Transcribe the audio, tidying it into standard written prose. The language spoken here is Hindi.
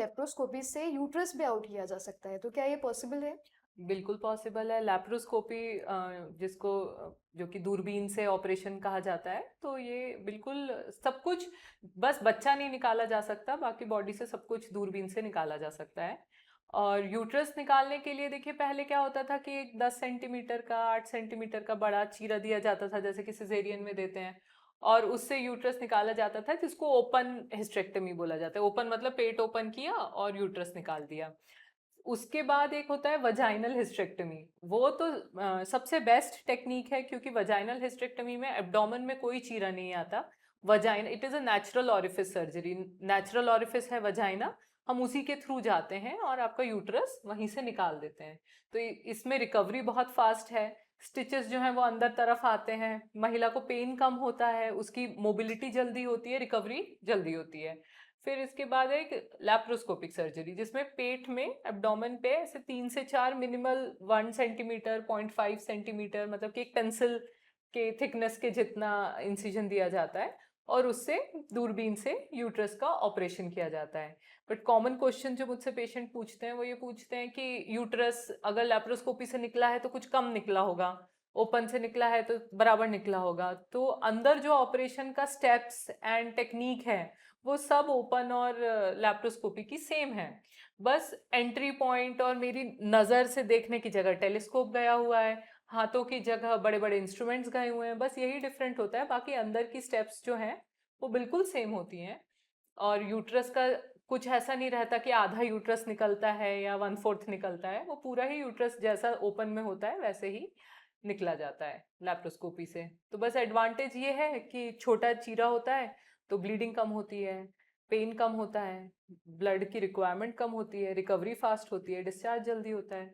लेप्रोस्कोपी से यूट्रस भी आउट किया जा सकता है, तो क्या ये पॉसिबल है? बिल्कुल पॉसिबल है। लैप्रोस्कोपी जिसको जो कि दूरबीन से ऑपरेशन कहा जाता है, तो ये बिल्कुल सब कुछ, बस बच्चा नहीं निकाला जा सकता, बाकी बॉडी से सब कुछ दूरबीन से निकाला जा सकता है। और यूट्रस निकालने के लिए देखिए, पहले क्या होता था कि एक 10 सेंटीमीटर का, 8 सेंटीमीटर का बड़ा चीरा दिया जाता था, जैसे कि सिजेरियन में देते हैं, और उससे यूट्रस निकाला जाता था, जिसको ओपन हिस्टेक्टमी बोला जाता है। ओपन मतलब पेट ओपन किया और यूट्रस निकाल दिया। उसके बाद एक होता है वजाइनल हिस्टेक्टमी। वो तो सबसे बेस्ट टेक्निक है, क्योंकि वजाइनल हिस्टेक्टमी में एब्डोमेन में कोई चीरा नहीं आता। Vagina, it is a natural orifice surgery. Natural orifice है वजाइना, हम उसी के थ्रू जाते हैं और आपका यूट्रस वहीं से निकाल देते हैं। तो इसमें रिकवरी बहुत फास्ट है। स्टिचेस जो हैं वो अंदर तरफ आते हैं, महिला को पेन कम होता है, उसकी मोबिलिटी जल्दी होती है, रिकवरी जल्दी होती है। फिर इसके बाद एक लैप्रोस्कोपिक सर्जरी, जिसमें पेट में, एब्डोमेन पे ऐसे 3 से 4 मिनिमल 1 सेंटीमीटर, 0.5 सेंटीमीटर, मतलब कि एक पेंसिल के थिकनेस के जितना इंसिजन दिया जाता है, और उससे दूरबीन से यूट्रस का ऑपरेशन किया जाता है। बट कॉमन क्वेश्चन जो मुझसे पेशेंट पूछते हैं, वो ये पूछते हैं कि यूट्रस अगर लैप्रोस्कोपी से निकला है तो कुछ कम निकला होगा, ओपन से निकला है तो बराबर निकला होगा। तो अंदर जो ऑपरेशन का स्टेप्स एंड टेक्निक है, वो सब ओपन और लैप्रोस्कोपी की सेम है। बस एंट्री पॉइंट और मेरी नज़र से देखने की जगह टेलीस्कोप गया हुआ है, हाथों की जगह बड़े बड़े इंस्ट्रूमेंट्स गए हुए हैं, बस यही डिफरेंट होता है। बाकी अंदर की स्टेप्स जो हैं वो बिल्कुल सेम होती हैं। और यूट्रस का कुछ ऐसा नहीं रहता कि आधा यूट्रस निकलता है या 1/4 निकलता है, वो पूरा ही यूट्रस जैसा ओपन में होता है वैसे ही निकला जाता है लैप्रोस्कोपी से। तो बस एडवांटेज ये है कि छोटा चीरा होता है तो ब्लीडिंग कम होती है, पेन कम होता है, ब्लड की रिक्वायरमेंट कम होती है, रिकवरी फास्ट होती है, डिस्चार्ज जल्दी होता है।